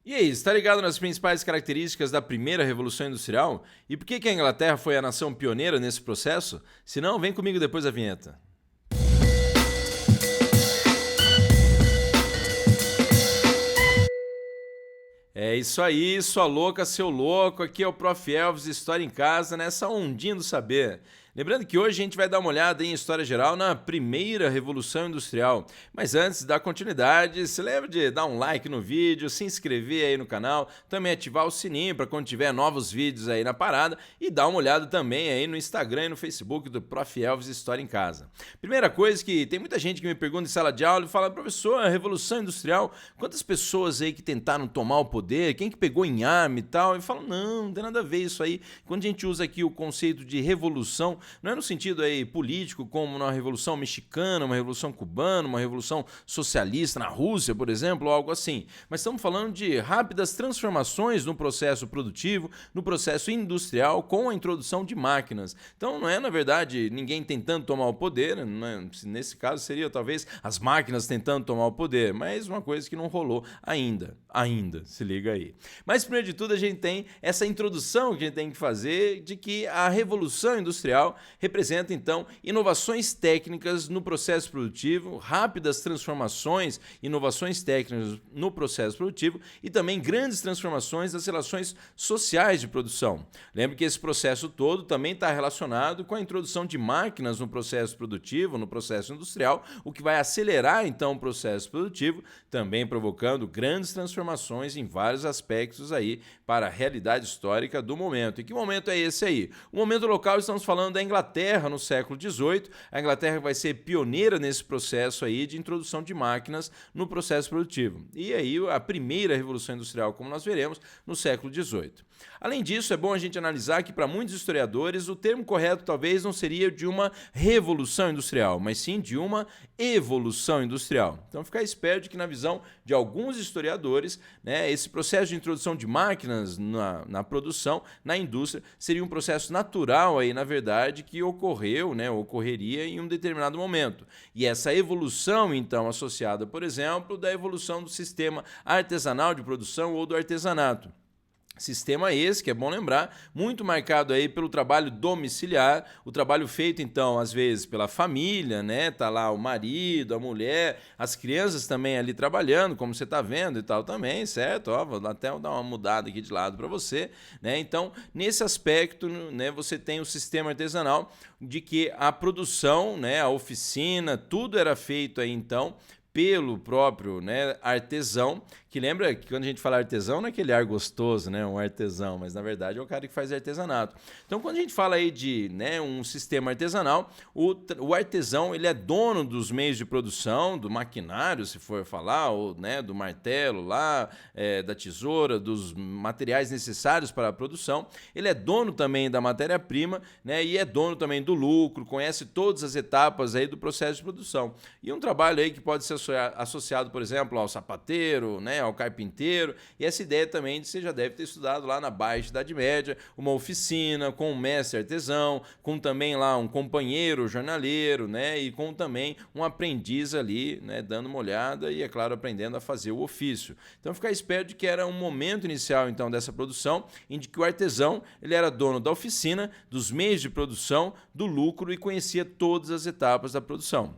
E aí, está ligado nas principais características da primeira Revolução Industrial? E por que a Inglaterra foi a nação pioneira nesse processo? Se não, vem comigo depois da vinheta. É isso aí, sua louca, seu louco, aqui é o Prof. Elvis, História em Casa, nessa ondinha do saber. Lembrando que hoje a gente vai dar uma olhada em História Geral na primeira Revolução Industrial. Mas antes da continuidade, se lembra de dar um like no vídeo, se inscrever aí no canal, também ativar o sininho para quando tiver novos vídeos aí na parada e dar uma olhada também aí no Instagram e no Facebook do Prof. Elvis História em Casa. Primeira coisa que tem muita gente que me pergunta em sala de aula e fala: professor, a Revolução Industrial, quantas pessoas aí que tentaram tomar o poder, quem que pegou em arma e tal? Eu falo: não tem nada a ver isso aí. Quando a gente usa aqui o conceito de revolução, não é no sentido aí político, como na Revolução Mexicana, uma Revolução Cubana, uma Revolução Socialista na Rússia, por exemplo, ou algo assim. Mas estamos falando de rápidas transformações no processo produtivo, no processo industrial, com a introdução de máquinas. Então não é, na verdade, ninguém tentando tomar o poder, né? Nesse caso seria talvez as máquinas tentando tomar o poder, mas uma coisa que não rolou ainda, se liga aí. Mas primeiro de tudo a gente tem essa introdução que a gente tem que fazer de que a Revolução Industrial representa, então, inovações técnicas no processo produtivo, rápidas transformações, inovações técnicas no processo produtivo e também grandes transformações das relações sociais de produção. Lembre que esse processo todo também está relacionado com a introdução de máquinas no processo produtivo, no processo industrial, o que vai acelerar, então, o processo produtivo, também provocando grandes transformações em vários aspectos aí para a realidade histórica do momento. E que momento é esse aí? O momento local, estamos falando da Inglaterra no século XVIII. A Inglaterra vai ser pioneira nesse processo aí de introdução de máquinas no processo produtivo. E aí a primeira Revolução Industrial, como nós veremos, no século XVIII. Além disso, é bom a gente analisar que para muitos historiadores o termo correto talvez não seria de uma revolução industrial, mas sim de uma evolução industrial. Então ficar esperto que na visão de alguns historiadores, né, esse processo de introdução de máquinas na produção, na indústria, seria um processo natural aí, na verdade, que ocorreu, né, ocorreria em um determinado momento. E essa evolução, então, associada, por exemplo, da evolução do sistema artesanal de produção ou do artesanato. Sistema esse, que é bom lembrar, muito marcado aí pelo trabalho domiciliar, o trabalho feito, então, às vezes pela família, né? Tá lá o marido, a mulher, as crianças também ali trabalhando, como você tá vendo e tal também, certo? Ó, vou até dar uma mudada aqui de lado para você, né? Então, nesse aspecto, né, você tem o sistema artesanal de que a produção, né, a oficina, tudo era feito aí, então, pelo próprio, né, artesão, que lembra que quando a gente fala artesão não é aquele ar gostoso, né, um artesão, mas na verdade é o cara que faz artesanato. Então quando a gente fala aí de, né, um sistema artesanal, o artesão ele é dono dos meios de produção, do maquinário, se for falar, ou, né, do martelo lá, da tesoura, dos materiais necessários para a produção. Ele é dono também da matéria-prima, né, e é dono também do lucro, conhece todas as etapas aí do processo de produção. E um trabalho aí que pode ser associado, por exemplo, ao sapateiro, né, ao carpinteiro, e essa ideia também você já deve ter estudado lá na Baixa Idade Média, uma oficina com um mestre artesão, com também lá um companheiro jornaleiro, né, e com também um aprendiz ali, né, dando uma olhada e, é claro, aprendendo a fazer o ofício. Então, ficar esperto de que era um momento inicial, então, dessa produção, em que o artesão ele era dono da oficina, dos meios de produção, do lucro e conhecia todas as etapas da produção.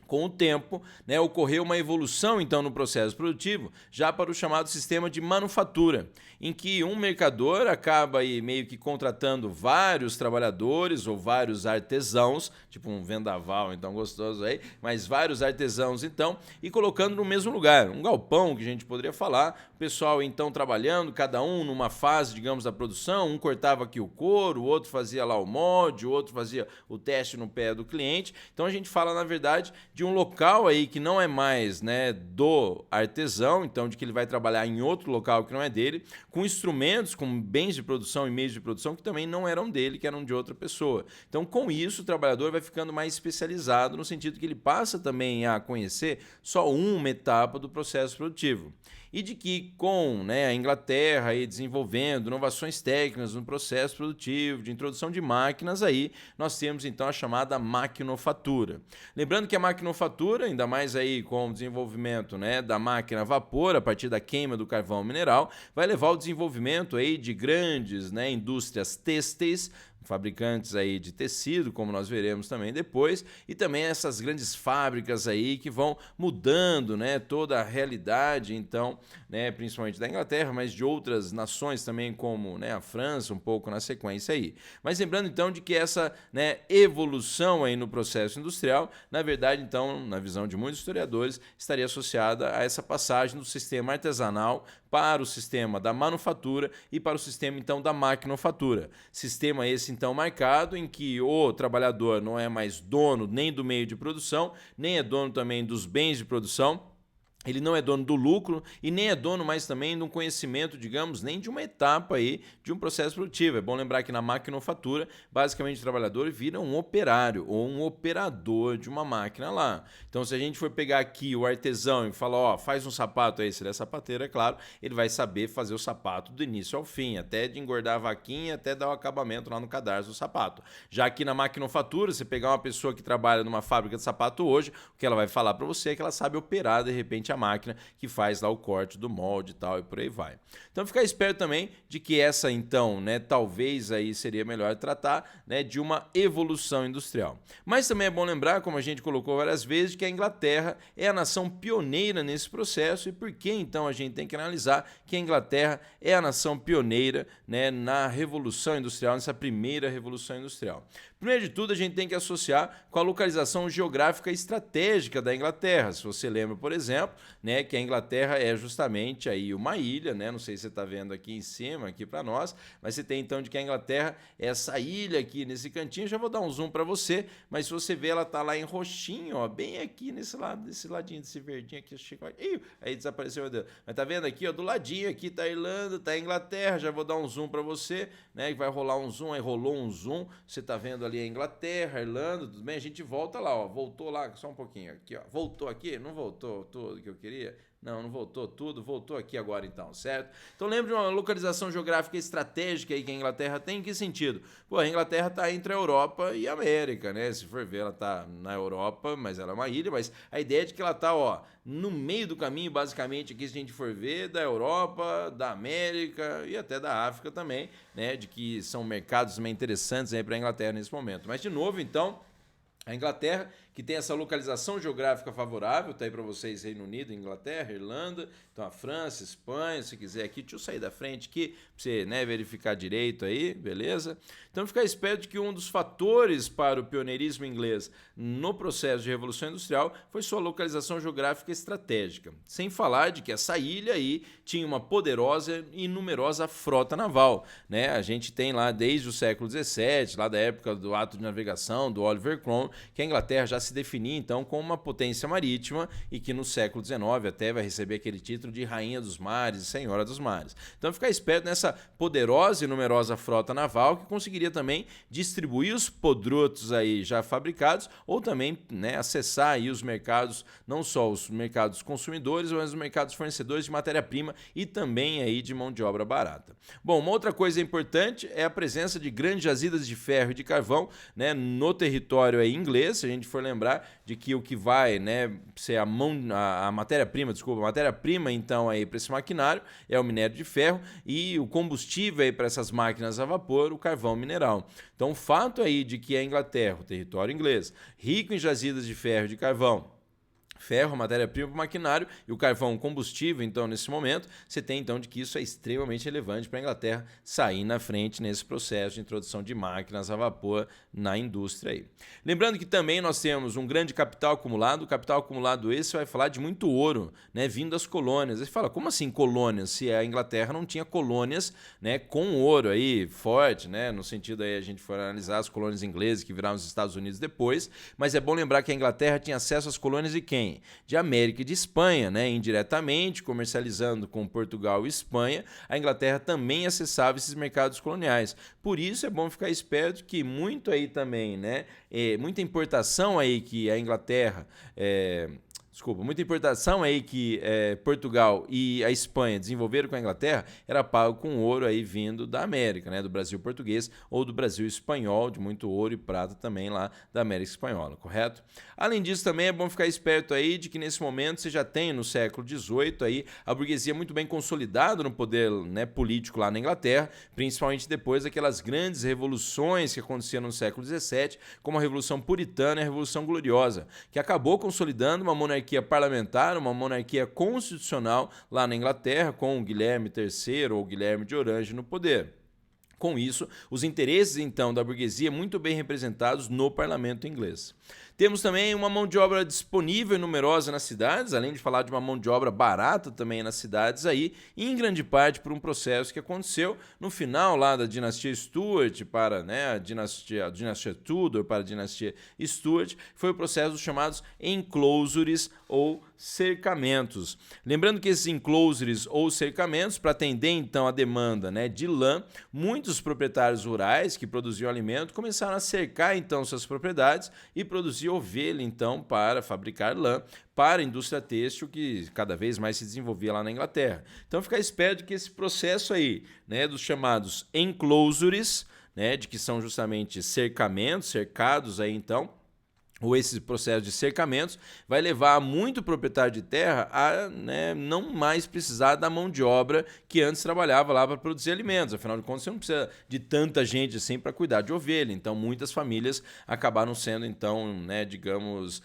Com o tempo, né, ocorreu uma evolução, então, no processo produtivo, já para o chamado sistema de manufatura, em que um mercador acaba aí meio que contratando vários trabalhadores ou vários artesãos, tipo um vendaval, então, gostoso aí, mas vários artesãos, então, e colocando no mesmo lugar, um galpão, que a gente poderia falar, o pessoal, então, trabalhando, cada um numa fase, digamos, da produção, um cortava aqui o couro, o outro fazia lá o molde, o outro fazia o teste no pé do cliente. Então, a gente fala, na verdade, de um local aí que não é mais, né, do artesão, então de que ele vai trabalhar em outro local que não é dele, com instrumentos, com bens de produção e meios de produção que também não eram dele, que eram de outra pessoa. Então, com isso, o trabalhador vai ficando mais especializado no sentido que ele passa também a conhecer só uma etapa do processo produtivo. e de que com, né, a Inglaterra aí desenvolvendo inovações técnicas no processo produtivo, de introdução de máquinas, aí nós temos então a chamada maquinofatura. Lembrando que a maquinofatura, ainda mais aí com o desenvolvimento, né, da máquina a vapor a partir da queima do carvão mineral, vai levar ao desenvolvimento aí de grandes, né, indústrias têxteis, fabricantes aí de tecido, como nós veremos também depois, e também essas grandes fábricas aí que vão mudando, né, toda a realidade, então, né, principalmente da Inglaterra, mas de outras nações também, como, né, a França, um pouco na sequência aí. Mas lembrando então de que essa, né, evolução aí no processo industrial, na verdade, então, na visão de muitos historiadores, estaria associada a essa passagem do sistema artesanal para o sistema da manufatura e para o sistema então da maquinofatura. Sistema esse então marcado em que o trabalhador não é mais dono nem do meio de produção, nem é dono também dos bens de produção. Ele não é dono do lucro e nem é dono mais também de um conhecimento, digamos, nem de uma etapa aí de um processo produtivo. É bom lembrar que na maquinofatura, basicamente o trabalhador vira um operário ou um operador de uma máquina lá. Então, se a gente for pegar aqui o artesão e falar, ó, faz um sapato aí, se ele é sapateiro, é claro, ele vai saber fazer o sapato do início ao fim, até de engordar a vaquinha, até dar o acabamento lá no cadarço do sapato. Já aqui na maquinofatura, você pegar uma pessoa que trabalha numa fábrica de sapato hoje, o que ela vai falar para você é que ela sabe operar, de repente, a máquina que faz lá o corte do molde e tal, e por aí vai. Então ficar esperto também de que essa então, né, talvez aí seria melhor tratar, né, de uma evolução industrial. Mas também é bom lembrar, como a gente colocou várias vezes, que a Inglaterra é a nação pioneira nesse processo. E por que então a gente tem que analisar que a Inglaterra é a nação pioneira, né, na revolução industrial, nessa primeira revolução industrial? Primeiro de tudo, a gente tem que associar com a localização geográfica estratégica da Inglaterra. Se você lembra, por exemplo, né, que a Inglaterra é justamente aí uma ilha, né? Não sei se você está vendo aqui em cima, aqui para nós, mas você tem então de que a Inglaterra é essa ilha aqui nesse cantinho. Já vou dar um zoom para você, mas se você ver, ela está lá em roxinho, ó, bem aqui nesse lado, desse ladinho, desse verdinho aqui. Aí desapareceu, meu Deus. Mas tá vendo aqui, ó, do ladinho aqui tá a Irlanda, tá a Inglaterra. Já vou dar um zoom para você, né? Vai rolar um zoom, aí rolou um zoom. Você tá vendo ali a Inglaterra, a Irlanda, tudo bem? A gente volta lá, ó, voltou lá, só um pouquinho aqui, ó, voltou aqui, não voltou tudo que eu queria? Não voltou tudo, voltou aqui agora então, certo? Então lembra de uma localização geográfica estratégica aí que a Inglaterra tem, em que sentido? Pô, a Inglaterra está entre a Europa e a América, né? Se for ver, ela está na Europa, mas ela é uma ilha, mas a ideia é de que ela está, ó, no meio do caminho, basicamente, aqui se a gente for ver, da Europa, da América e até da África também, né? De que são mercados bem interessantes aí para a Inglaterra nesse momento. Mas, de novo, então, a Inglaterra, que tem essa localização geográfica favorável, tá aí para vocês, Reino Unido, Inglaterra, Irlanda, então a França, Espanha, se quiser aqui, deixa eu sair da frente aqui, para você, né, verificar direito aí, beleza? Então ficar esperto de que um dos fatores para o pioneirismo inglês no processo de Revolução Industrial foi sua localização geográfica estratégica, sem falar de que essa ilha aí tinha uma poderosa e numerosa frota naval, né? A gente tem lá desde o século XVII, lá da época do ato de navegação, do Oliver Cromwell, que a Inglaterra já se definia então como uma potência marítima e que no século XIX até vai receber aquele título de Rainha dos Mares e Senhora dos Mares. Então ficar esperto nessa poderosa e numerosa frota naval que conseguiria também distribuir os produtos aí já fabricados ou também, né, acessar aí os mercados, não só os mercados consumidores, mas os mercados fornecedores de matéria-prima e também aí de mão de obra barata. Bom, uma outra coisa importante é a presença de grandes jazidas de ferro e de carvão, né, no território aí inglês. Se a gente for lembrar de que o que vai, né, ser a matéria-prima, desculpa, a matéria-prima então aí para esse maquinário é o minério de ferro e o combustível aí para essas máquinas a vapor, o carvão mineral. Então o fato aí de que a Inglaterra, o território inglês, rico em jazidas de ferro e de carvão, ferro, matéria-prima para o maquinário e o carvão combustível, então, nesse momento, você tem, então, de que isso é extremamente relevante para a Inglaterra sair na frente nesse processo de introdução de máquinas a vapor na indústria aí. Lembrando que também nós temos um grande capital acumulado, o capital acumulado esse vai falar de muito ouro, né, vindo das colônias. Você fala, como assim colônias? Se a Inglaterra não tinha colônias, né, com ouro aí, forte, né, no sentido aí a gente for analisar as colônias inglesas que viraram os Estados Unidos depois, mas é bom lembrar que a Inglaterra tinha acesso às colônias de quem? De América e de Espanha, né? Indiretamente, comercializando com Portugal e Espanha, a Inglaterra também acessava esses mercados coloniais. Por isso é bom ficar esperto que muito aí também, né? Muita importação aí que a Inglaterra muita importação aí que Portugal e a Espanha desenvolveram com a Inglaterra era pago com ouro aí vindo da América, né, do Brasil português ou do Brasil espanhol, de muito ouro e prata também lá da América espanhola, correto? Além disso, também é bom ficar esperto aí de que nesse momento você já tem no século XVIII aí a burguesia muito bem consolidada no poder, né, político lá na Inglaterra, principalmente depois daquelas grandes revoluções que aconteciam no século XVII, como a Revolução Puritana e a Revolução Gloriosa, que acabou consolidando uma monarquia parlamentar, uma monarquia constitucional lá na Inglaterra, com o Guilherme III ou Guilherme de Orange no poder. Com isso, os interesses, então, da burguesia muito bem representados no parlamento inglês. Temos também uma mão de obra disponível e numerosa nas cidades, além de falar de uma mão de obra barata também nas cidades aí, em grande parte por um processo que aconteceu no final lá da dinastia Stuart para, né, a dinastia Tudor para a dinastia Stuart, foi o processo dos chamados enclosures ou cercamentos. Lembrando que esses enclosures ou cercamentos, para atender então a demanda, né, de lã, muitos proprietários rurais que produziam alimento começaram a cercar então suas propriedades e produzir ovelha então para fabricar lã para a indústria têxtil que cada vez mais se desenvolvia lá na Inglaterra. Então ficar esperto que esse processo aí, né, dos chamados enclosures, né, de que são justamente cercamentos, cercados aí então, ou esse processo de cercamentos, vai levar muito proprietário de terra a, né, não mais precisar da mão de obra que antes trabalhava lá para produzir alimentos. Afinal de contas, você não precisa de tanta gente assim para cuidar de ovelha. Então, muitas famílias acabaram sendo, então, né, digamos,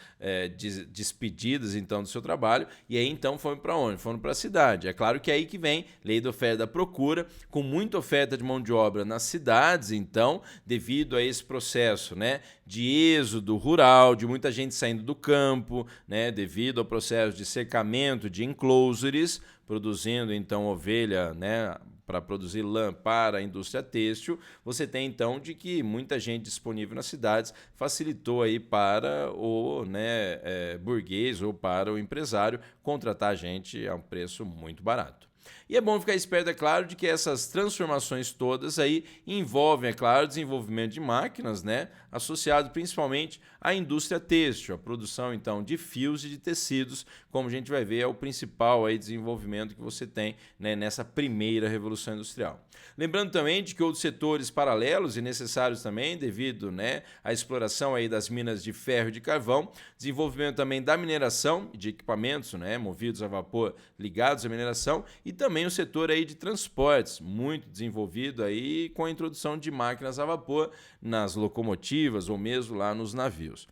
despedidas então do seu trabalho. E aí, então, foram para onde? Foram para a cidade. É claro que é aí que vem lei da oferta e da procura, com muita oferta de mão de obra nas cidades, então, devido a esse processo, né, de êxodo rural, de muita gente saindo do campo, né, devido ao processo de cercamento de enclosures, produzindo então ovelha, né, para produzir lã para a indústria têxtil, você tem então de que muita gente disponível nas cidades facilitou aí para o, né, burguês ou para o empresário contratar gente a um preço muito barato. E é bom ficar esperto, é claro, de que essas transformações todas aí envolvem, é claro, o desenvolvimento de máquinas, né, associado principalmente à indústria têxtil, a produção então de fios e de tecidos, como a gente vai ver, é o principal aí desenvolvimento que você tem, né, nessa primeira revolução industrial. Lembrando também de que outros setores paralelos e necessários também, devido, né, à exploração aí das minas de ferro e de carvão, desenvolvimento também da mineração de equipamentos, né, movidos a vapor ligados à mineração, e também o setor aí de transportes, muito desenvolvido aí com a introdução de máquinas a vapor nas locomotivas ou mesmo lá nos navios.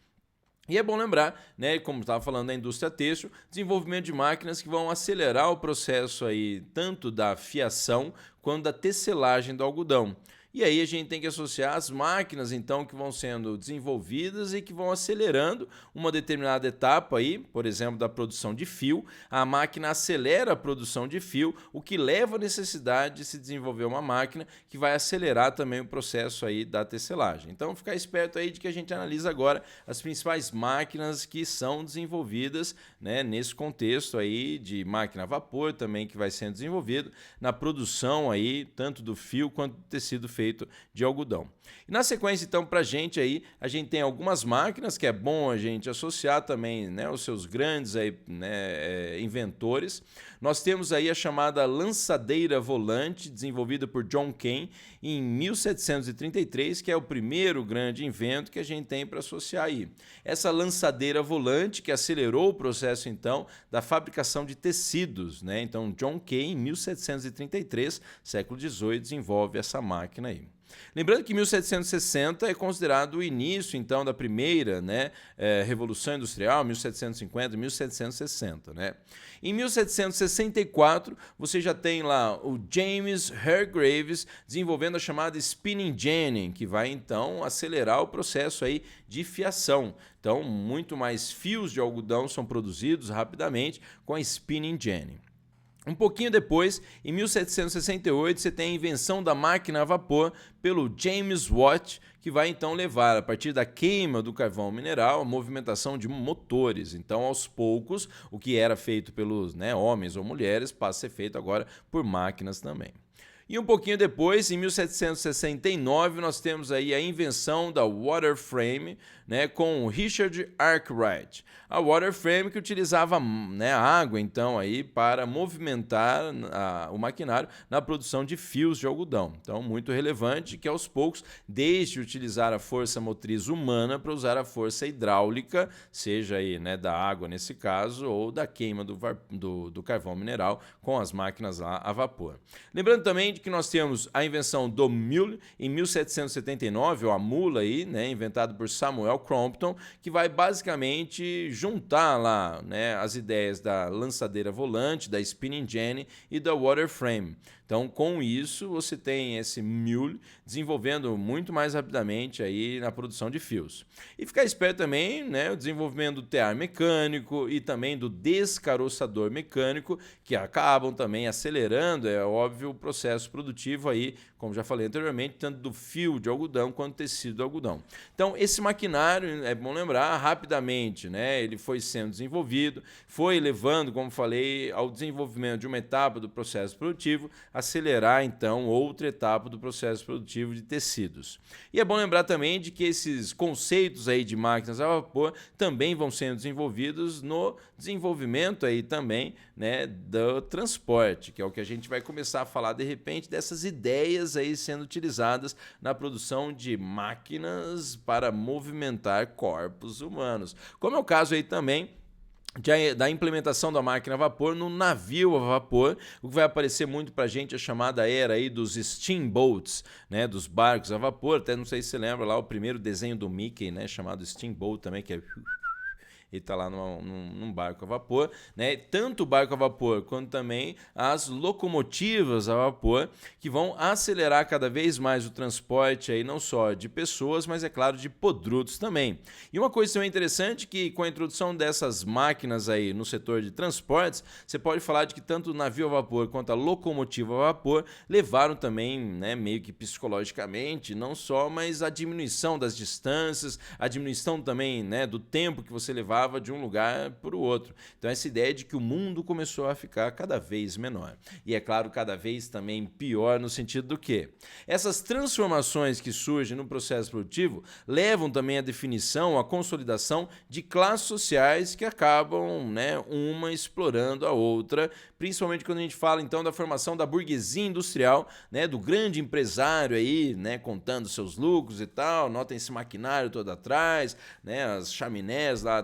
E é bom lembrar, né, como estava falando da indústria têxtil, desenvolvimento de máquinas que vão acelerar o processo aí tanto da fiação quanto da tecelagem do algodão. E aí a gente tem que associar as máquinas, então, que vão sendo desenvolvidas e que vão acelerando uma determinada etapa aí, por exemplo, da produção de fio. A máquina acelera a produção de fio, o que leva à necessidade de se desenvolver uma máquina que vai acelerar também o processo aí da tecelagem. Então, ficar esperto aí de que a gente analisa agora as principais máquinas que são desenvolvidas, né, nesse contexto aí de máquina a vapor também que vai sendo desenvolvido na produção aí tanto do fio quanto do tecido feito de algodão. E na sequência, então, para a gente aí, a gente tem algumas máquinas que é bom a gente associar também, né, os seus grandes aí, né, inventores. Nós temos aí a chamada lançadeira volante, desenvolvida por John Kane em 1733, que é o primeiro grande invento que a gente tem para associar aí. Essa lançadeira volante que acelerou o processo, então, da fabricação de tecidos, né? Então, John Kane, em 1733, século XVIII, desenvolve essa máquina aí. Lembrando que 1760 é considerado o início, então, da primeira, né, Revolução Industrial, 1750, 1760. Né? Em 1764, você já tem lá o James Hargreaves desenvolvendo a chamada Spinning Jenny, que vai, então, acelerar o processo aí de fiação. Então, muito mais fios de algodão são produzidos rapidamente com a Spinning Jenny. Um pouquinho depois, em 1768, você tem a invenção da máquina a vapor pelo James Watt, que vai então levar, a partir da queima do carvão mineral, a movimentação de motores. Então, aos poucos, o que era feito pelos, né, homens ou mulheres passa a ser feito agora por máquinas também. E um pouquinho depois, em 1769, nós temos aí a invenção da water frame, né, com Richard Arkwright. A water frame que utilizava, né, a água então aí para movimentar o maquinário na produção de fios de algodão. Então, muito relevante que aos poucos deixe de utilizar a força motriz humana para usar a força hidráulica, seja aí, né, da água nesse caso ou da queima do carvão mineral com as máquinas a vapor. Lembrando também de que nós temos a invenção do mule em 1779, ou a mula aí, né, inventado por Samuel Crompton, que vai basicamente juntar lá, né, as ideias da lançadeira volante, da spinning jenny e da water frame. Então, com isso, você tem esse mule desenvolvendo muito mais rapidamente aí na produção de fios. E ficar esperto também, né, o desenvolvimento do tear mecânico e também do descaroçador mecânico, que acabam também acelerando, é óbvio, o processo produtivo aí, como já falei anteriormente, tanto do fio de algodão quanto do tecido de algodão. Então, esse maquinário, é bom lembrar, rapidamente, né, ele foi sendo desenvolvido, foi levando, como falei, ao desenvolvimento de uma etapa do processo produtivo, acelerar, então, outra etapa do processo produtivo de tecidos. E é bom lembrar também de que esses conceitos aí de máquinas a vapor também vão sendo desenvolvidos no desenvolvimento aí também, né, do transporte, que é o que a gente vai começar a falar de repente dessas ideias aí sendo utilizadas na produção de máquinas para movimentar corpos humanos. Como é o caso aí também da implementação da máquina a vapor no navio a vapor, o que vai aparecer muito para a gente a chamada era aí dos steamboats, né, dos barcos a vapor. Até não sei se você lembra lá o primeiro desenho do Mickey, né, chamado Steamboat também, que é e está lá num barco a vapor, né? Tanto o barco a vapor quanto também as locomotivas a vapor, que vão acelerar cada vez mais o transporte aí, não só de pessoas, mas é claro de produtos também. E uma coisa também interessante que com a introdução dessas máquinas aí no setor de transportes, você pode falar de que tanto o navio a vapor quanto a locomotiva a vapor levaram também, né, meio que psicologicamente, não só, mas a diminuição das distâncias, a diminuição também, né, do tempo que você levava de um lugar para o outro. Então essa ideia de que o mundo começou a ficar cada vez menor. E é claro, cada vez também pior no sentido do que essas transformações que surgem no processo produtivo levam também à definição, à consolidação de classes sociais que acabam, né, uma explorando a outra, principalmente quando a gente fala então da formação da burguesia industrial, né, do grande empresário aí, né, contando seus lucros e tal. Notem esse maquinário todo atrás, né, as chaminés lá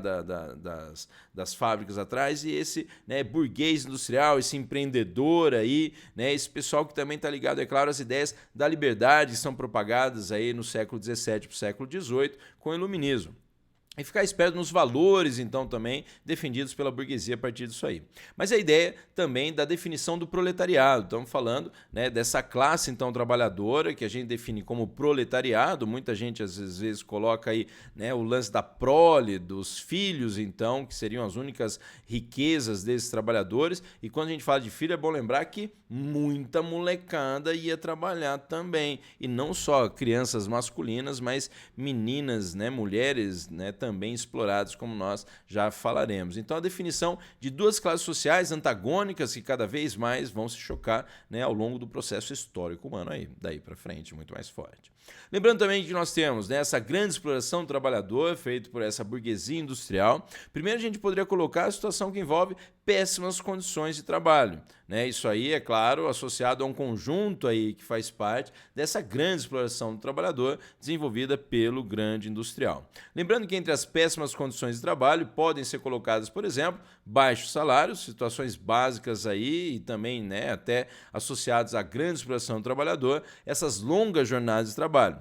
das fábricas atrás, e esse, né, burguês industrial, esse empreendedor aí, né, esse pessoal que também está ligado, é claro, às ideias da liberdade que são propagadas aí no século XVII para o século XVIII com o iluminismo. E ficar esperto nos valores, então, também defendidos pela burguesia a partir disso aí. Mas a ideia também da definição do proletariado. Estamos falando, né, dessa classe, então, trabalhadora, que a gente define como proletariado. Muita gente, às vezes, coloca aí, né, o lance da prole, dos filhos, então, que seriam as únicas riquezas desses trabalhadores. E quando a gente fala de filho, é bom lembrar que muita molecada ia trabalhar também. E não só crianças masculinas, mas meninas, né, mulheres, né, também explorados, como nós já falaremos. Então, a definição de duas classes sociais antagônicas que cada vez mais vão se chocar, né, ao longo do processo histórico humano aí, daí para frente, muito mais forte. Lembrando também que nós temos, né, essa grande exploração do trabalhador feita por essa burguesia industrial. Primeiro, a gente poderia colocar a situação que envolve péssimas condições de trabalho, né? Isso aí, é claro, associado a um conjunto aí que faz parte dessa grande exploração do trabalhador desenvolvida pelo grande industrial. Lembrando que entre as péssimas condições de trabalho podem ser colocadas, por exemplo, baixos salários, situações básicas aí e também, né, até associadas à grande exploração do trabalhador, essas longas jornadas de trabalho.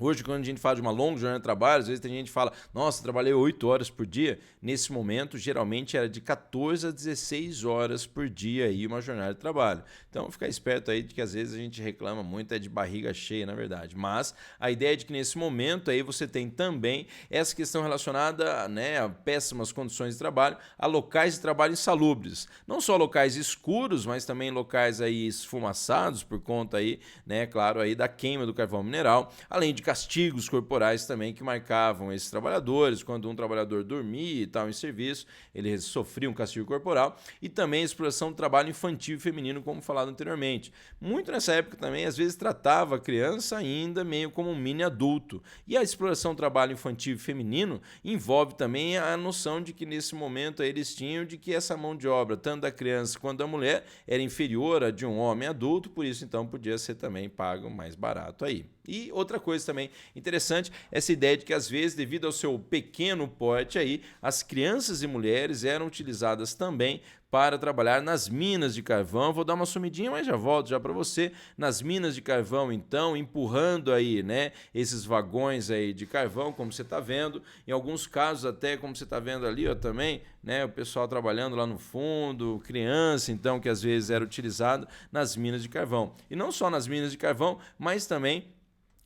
Hoje, quando a gente fala de uma longa jornada de trabalho, às vezes tem gente que fala, nossa, trabalhei 8 horas por dia. Nesse momento, geralmente era de 14 a 16 horas por dia aí uma jornada de trabalho. Então, ficar esperto aí de que às vezes a gente reclama muito é de barriga cheia, na verdade. Mas a ideia é de que nesse momento aí você tem também essa questão relacionada, né, a péssimas condições de trabalho, a locais de trabalho insalubres. Não só locais escuros, mas também locais aí esfumaçados por conta aí, né, claro, aí da queima do carvão mineral, além de castigos corporais também que marcavam esses trabalhadores. Quando um trabalhador dormia e tal em serviço, ele sofria um castigo corporal, e também a exploração do trabalho infantil e feminino, como falado anteriormente. Muito nessa época também, às vezes, tratava a criança ainda meio como um mini adulto. E a exploração do trabalho infantil e feminino envolve também a noção de que nesse momento eles tinham de que essa mão de obra, tanto da criança quanto da mulher, era inferior à de um homem adulto, por isso então podia ser também pago mais barato aí. E outra coisa também interessante, essa ideia de que às vezes, devido ao seu pequeno porte aí, as crianças e mulheres eram utilizadas também para trabalhar nas minas de carvão. Vou dar uma sumidinha, mas já volto já para você. Nas minas de carvão, então, empurrando aí, né, esses vagões aí de carvão, como você está vendo. Em alguns casos até, como você está vendo ali, ó, também, né, o pessoal trabalhando lá no fundo, criança, então, que às vezes era utilizado nas minas de carvão. E não só nas minas de carvão, mas também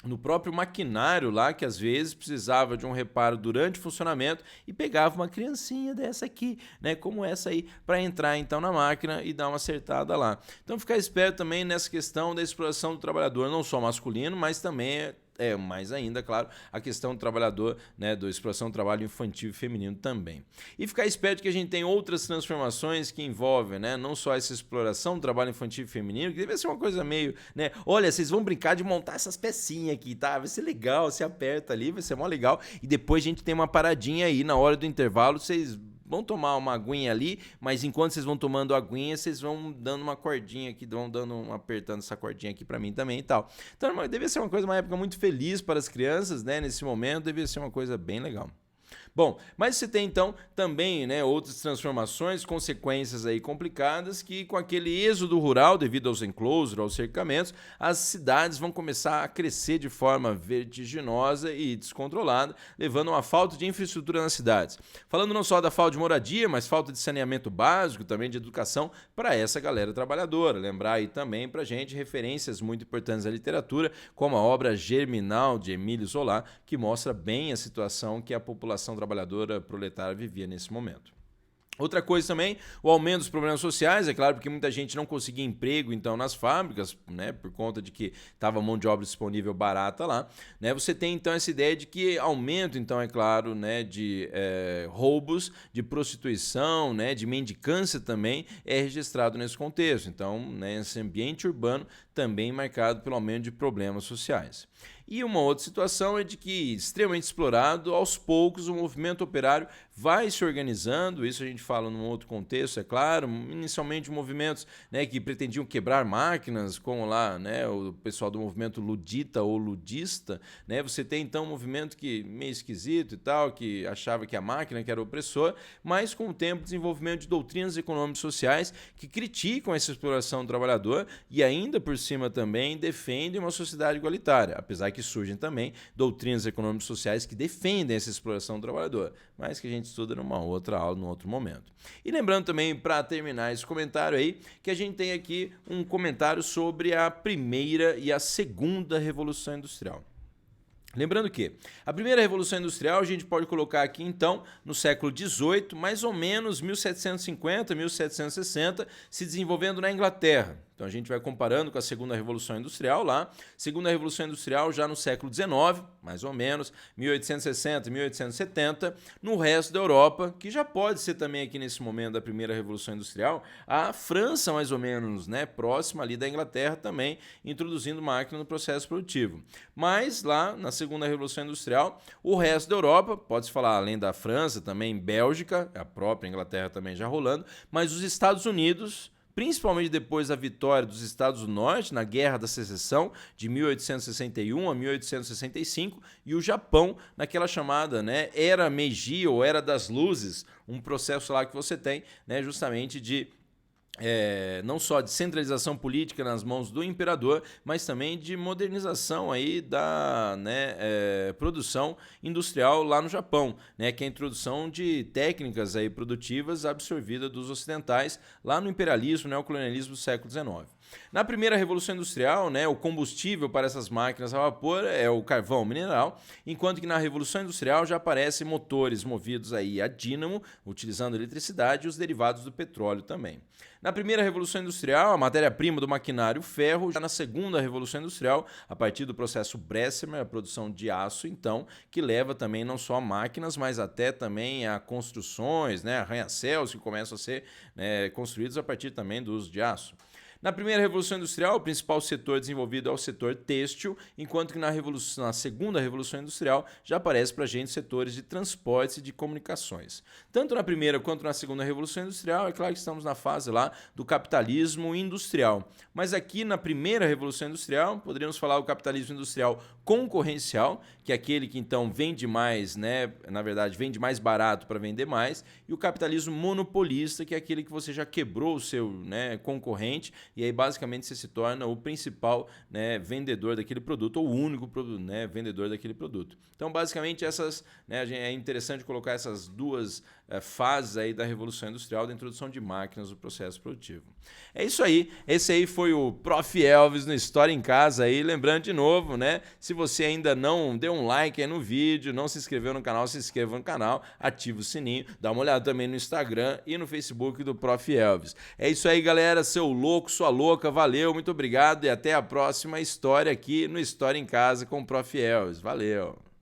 no próprio maquinário lá, que às vezes precisava de um reparo durante o funcionamento e pegava uma criancinha dessa aqui, né, como essa aí, para entrar então na máquina e dar uma acertada lá. Então ficar esperto também nessa questão da exploração do trabalhador, não só masculino, mas também mais ainda, claro, a questão do trabalhador, né, da exploração do trabalho infantil e feminino também. E ficar esperto que a gente tem outras transformações que envolvem, né, não só essa exploração do trabalho infantil e feminino, que deve ser uma coisa meio, né, olha, vocês vão brincar de montar essas pecinhas aqui, tá? Vai ser legal, você aperta ali, vai ser mó legal, e depois a gente tem uma paradinha aí, na hora do intervalo, vocês vão tomar uma aguinha ali, mas enquanto vocês vão tomando a aguinha, vocês vão dando uma cordinha aqui, apertando essa cordinha aqui para mim também e tal. Então, deve ser uma época muito feliz para as crianças, né? Nesse momento, deve ser uma coisa bem legal. Bom, mas você tem então também, né, outras transformações, consequências aí complicadas, que com aquele êxodo rural, devido aos enclosures, aos cercamentos, as cidades vão começar a crescer de forma vertiginosa e descontrolada, levando a uma falta de infraestrutura nas cidades. Falando não só da falta de moradia, mas falta de saneamento básico, também de educação para essa galera trabalhadora. Lembrar aí também para a gente referências muito importantes da literatura, como a obra Germinal de Emílio Zola, que mostra bem a situação que a população trabalhadora proletária vivia nesse momento. Outra coisa também, o aumento dos problemas sociais, é claro, porque muita gente não conseguia emprego, então, nas fábricas, né, por conta de que estava mão de obra disponível barata lá, né, você tem, então, essa ideia de que aumento, então, é claro, né, de roubos, de prostituição, né, de mendicância também é registrado nesse contexto. Então, né, esse ambiente urbano também marcado pelo aumento de problemas sociais. E uma outra situação é de que, extremamente explorado, aos poucos o movimento operário vai se organizando, isso a gente fala num outro contexto, é claro, inicialmente movimentos, né, que pretendiam quebrar máquinas, como lá, né, o pessoal do movimento ludita ou ludista, né, você tem então um movimento que meio esquisito e tal, que achava que a máquina que era opressor, mas com o tempo desenvolvimento de doutrinas econômicas e sociais que criticam essa exploração do trabalhador e ainda por cima também defendem uma sociedade igualitária, apesar que surgem também doutrinas econômicas e sociais que defendem essa exploração do trabalhador, mas que a gente estuda numa outra aula, num outro momento. E lembrando também, para terminar esse comentário aí, que a gente tem aqui um comentário sobre a primeira e a segunda Revolução Industrial. Lembrando que a primeira Revolução Industrial a gente pode colocar aqui, então, no século XVIII, mais ou menos 1750, 1760, se desenvolvendo na Inglaterra. Então a gente vai comparando com a segunda Revolução Industrial lá. Segunda Revolução Industrial já no século XIX, mais ou menos, 1860, 1870, no resto da Europa, que já pode ser também aqui nesse momento da primeira Revolução Industrial, a França mais ou menos, né, próxima ali da Inglaterra também, introduzindo máquina no processo produtivo. Mas lá na segunda Revolução Industrial, o resto da Europa, pode-se falar além da França, também Bélgica, a própria Inglaterra também já rolando, mas os Estados Unidos, principalmente depois da vitória dos Estados do Norte na Guerra da Secessão de 1861 a 1865 e o Japão naquela chamada, né, Era Meiji ou Era das Luzes, um processo lá que você tem, né, justamente de não só de centralização política nas mãos do imperador, mas também de modernização aí da, né, produção industrial lá no Japão, né, que é a introdução de técnicas aí produtivas absorvidas dos ocidentais lá no imperialismo, neocolonialismo do século XIX. Na primeira Revolução Industrial, né, o combustível para essas máquinas a vapor é o carvão mineral, enquanto que na Revolução Industrial já aparecem motores movidos aí a dínamo, utilizando eletricidade, e os derivados do petróleo também. Na primeira Revolução Industrial, a matéria-prima do maquinário, o ferro. Já na segunda Revolução Industrial, a partir do processo Bessemer, a produção de aço, então, que leva também não só a máquinas, mas até também a construções, né, arranha-céus que começam a ser, né, construídos a partir também do uso de aço. Na primeira Revolução Industrial, o principal setor desenvolvido é o setor têxtil, enquanto que na segunda Revolução Industrial já aparece para a gente setores de transportes e de comunicações. Tanto na primeira quanto na segunda Revolução Industrial, é claro que estamos na fase lá do capitalismo industrial. Mas aqui na primeira Revolução Industrial, poderíamos falar o capitalismo industrial concorrencial, que é aquele que então vende mais, né, na verdade vende mais barato para vender mais, e o capitalismo monopolista, que é aquele que você já quebrou o seu, né, concorrente, e aí basicamente você se torna o principal, né, vendedor daquele produto, ou o único, né, vendedor daquele produto. Então basicamente essas, né, é interessante colocar essas duas fases aí da Revolução Industrial da introdução de máquinas no processo produtivo. É isso aí, esse aí foi o Prof. Elvis no História em Casa aí, lembrando de novo, né, se você ainda não deu um like aí no vídeo, não se inscreveu no canal, se inscreva no canal, ativa o sininho, dá uma olhada também no Instagram e no Facebook do Prof. Elvis. É isso aí, galera, seu louco, sua louca, valeu, muito obrigado e até a próxima história aqui no História em Casa com o Prof. Elvis. Valeu!